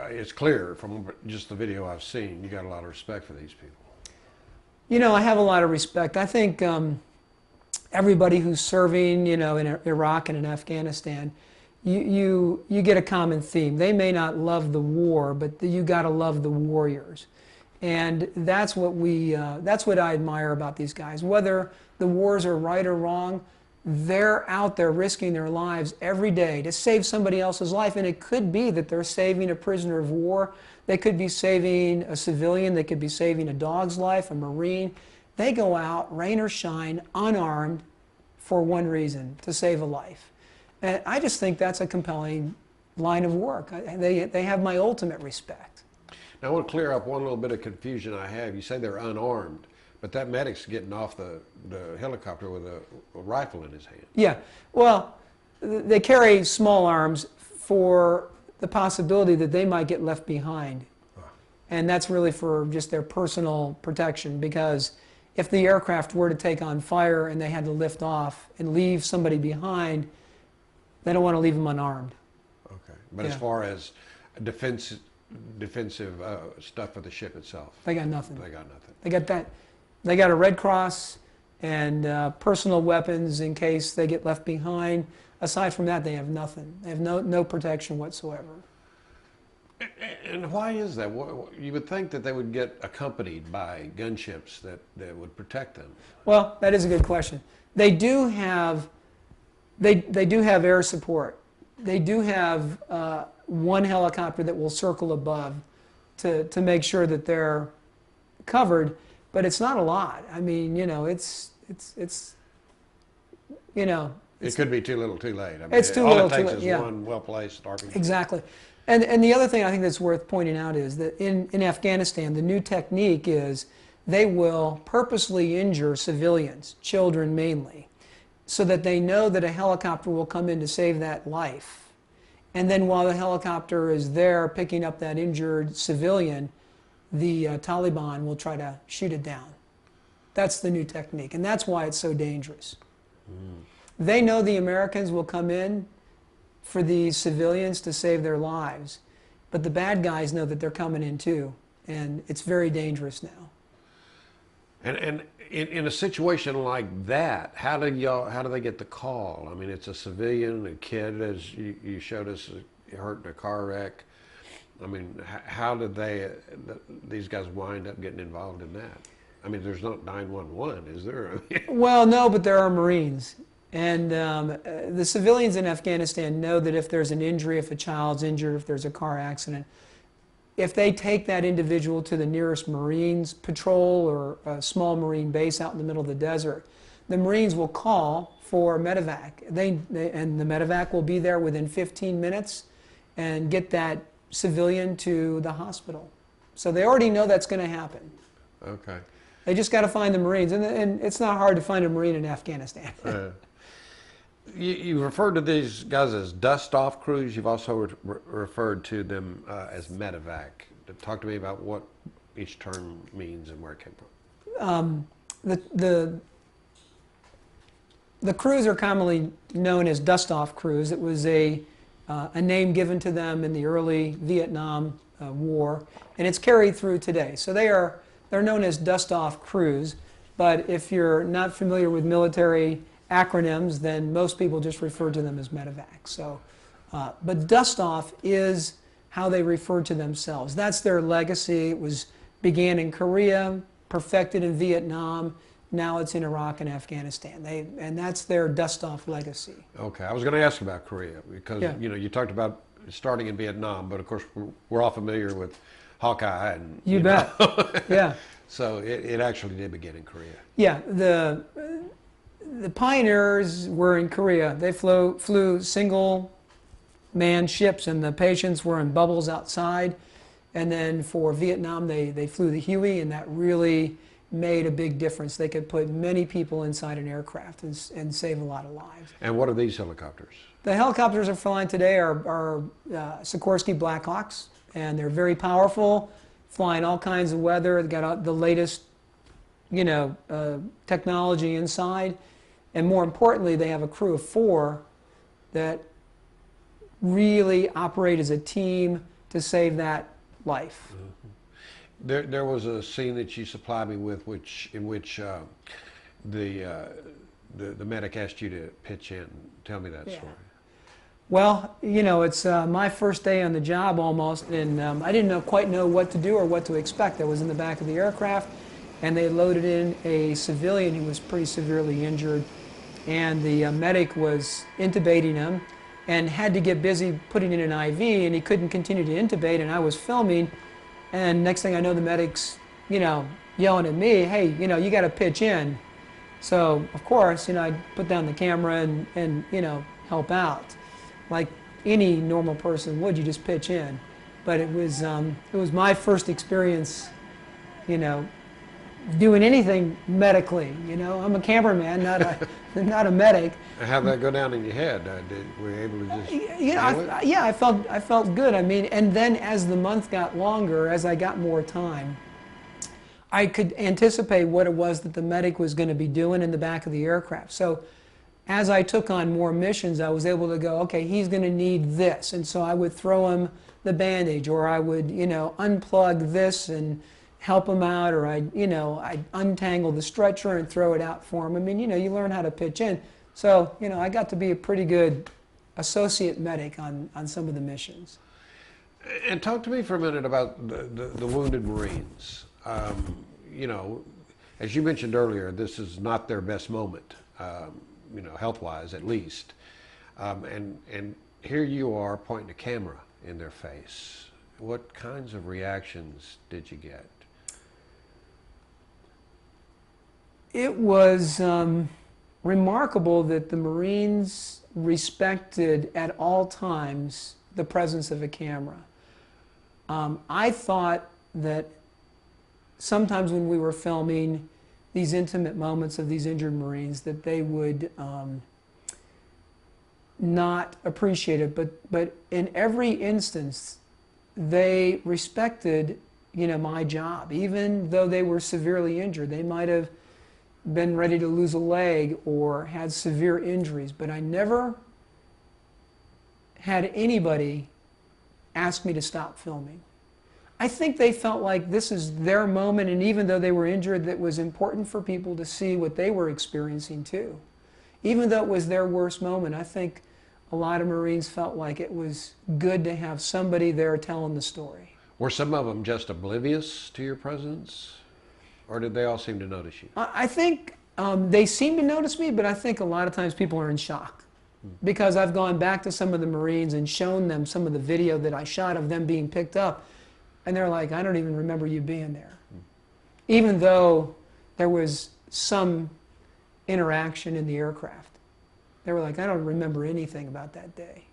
it's clear from just the video I've seen, you got a lot of respect for these people. You know, I have a lot of respect. I think everybody who's serving, you know, in Iraq and in Afghanistan, you get a common theme. They may not love the war, but you got to love the warriors. And that's what I admire about these guys. Whether the wars are right or wrong, they're out there risking their lives every day to save somebody else's life. And it could be that they're saving a prisoner of war. They could be saving a civilian. They could be saving a dog's life, a Marine. They go out, rain or shine, unarmed for one reason, to save a life. And I just think that's a compelling line of work. They have my ultimate respect. Now I want to clear up one little bit of confusion I have. You say they're unarmed, but that medic's getting off the helicopter with a rifle in his hand. Yeah, well, they carry small arms for the possibility that they might get left behind. And that's really for just their personal protection, because if the aircraft were to take on fire and they had to lift off and leave somebody behind, they don't want to leave them unarmed. Okay, but as far as defensive stuff for the ship itself, they got nothing. They got nothing. They got that. They got a Red Cross and personal weapons in case they get left behind. Aside from that, they have nothing. They have no protection whatsoever. And why is that? You would think that they would get accompanied by gunships that would protect them. Well, that is a good question. They do have air support. They do have one helicopter that will circle above to make sure that they're covered, but it's not a lot. I mean, you know, it's you know. It could be too little, too late. I mean, it's too little, too late. All it takes is one well-placed RPG. Exactly. And the other thing I think that's worth pointing out is that in Afghanistan, the new technique is they will purposely injure civilians, children mainly, so that they know that a helicopter will come in to save that life. And then while the helicopter is there picking up that injured civilian, the Taliban will try to shoot it down. That's the new technique, and that's why it's so dangerous. They know the Americans will come in for these civilians to save their lives, but the bad guys know that they're coming in too, and it's very dangerous now. And in a situation like that, how do they get the call? I mean, it's a civilian, a kid, as you showed us, hurt in a car wreck. I mean, how did these guys wind up getting involved in that? I mean, there's not 911, is there? Well, no, but there are Marines. And the civilians in Afghanistan know that if there's an injury, if a child's injured, if there's a car accident, if they take that individual to the nearest Marines patrol or a small Marine base out in the middle of the desert, the Marines will call for medevac. And the medevac will be there within 15 minutes and get that civilian to the hospital. So they already know that's going to happen. Okay. They just got to find the Marines. And it's not hard to find a Marine in Afghanistan. You referred to these guys as dust-off crews. You've also referred to them as medevac. Talk to me about what each term means and where it came from. The crews are commonly known as dust-off crews. It was a name given to them in the early Vietnam War, and it's carried through today. So they're known as dust-off crews. But if you're not familiar with military acronyms, then most people just refer to them as medevac. So, but dust-off is how they refer to themselves. That's their legacy. It began in Korea, perfected in Vietnam. Now it's in Iraq and Afghanistan. And that's their dust-off legacy. Okay, I was going to ask about Korea because you know, you talked about starting in Vietnam, but of course we're all familiar with Hawkeye and you bet. Yeah. So it actually did begin in Korea. Yeah, the pioneers were in Korea. They flew single-man ships, and the patients were in bubbles outside. And then for Vietnam, they flew the Huey, and that really made a big difference. They could put many people inside an aircraft and save a lot of lives. And what are these helicopters? The helicopters are flying today are Sikorsky Blackhawks, and they're very powerful, flying all kinds of weather. They've got the latest, you know, technology inside. And more importantly, they have a crew of 4 that really operate as a team, to save that life. There was a scene that you supplied me with, in which the medic asked you to pitch in. Tell me that Yeah. story. Well, you know, it's my first day on the job almost, and I didn't quite know what to do or what to expect. I was in the back of the aircraft, and they loaded in a civilian who was pretty severely injured, and the medic was intubating him and had to get busy putting in an IV, and he couldn't continue to intubate, and I was filming, and next thing I know, the medic's, you know, yelling at me, hey, you know, you got to pitch in. So, of course, you know, I put down the camera and you know, help out. Like any normal person would, you just pitch in. But it was my first experience, you know, doing anything medically. You know, I'm a cameraman, not a medic. How'd that go down in your head? Were you able to just Yeah, I felt good. I mean, and then as the month got longer, as I got more time, I could anticipate what it was that the medic was going to be doing in the back of the aircraft. So as I took on more missions, I was able to go, okay, he's going to need this. And so I would throw him the bandage, or I would, you know, unplug this and help him out, or I'd untangle the stretcher and throw it out for him. I mean, you know, you learn how to pitch in. So, you know, I got to be a pretty good associate medic on some of the missions. And talk to me for a minute about the wounded Marines. You know, as you mentioned earlier, this is not their best moment, you know, health-wise at least. And here you are pointing a camera in their face. What kinds of reactions did you get? It was remarkable that the Marines respected at all times the presence of a camera. I thought that sometimes when we were filming these intimate moments of these injured Marines, that they would not appreciate it, but in every instance they respected, you know, my job. Even though they were severely injured, they might have been ready to lose a leg or had severe injuries, but I never had anybody ask me to stop filming. I think they felt like this is their moment, and even though they were injured, that was important for people to see what they were experiencing too. Even though it was their worst moment, I think a lot of Marines felt like it was good to have somebody there telling the story. Were some of them just oblivious to your presence, or did they all seem to notice you? I think they seem to notice me, but I think a lot of times people are in shock. Because I've gone back to some of the Marines and shown them some of the video that I shot of them being picked up, and they're like, I don't even remember you being there. Even though there was some interaction in the aircraft. They were like, I don't remember anything about that day.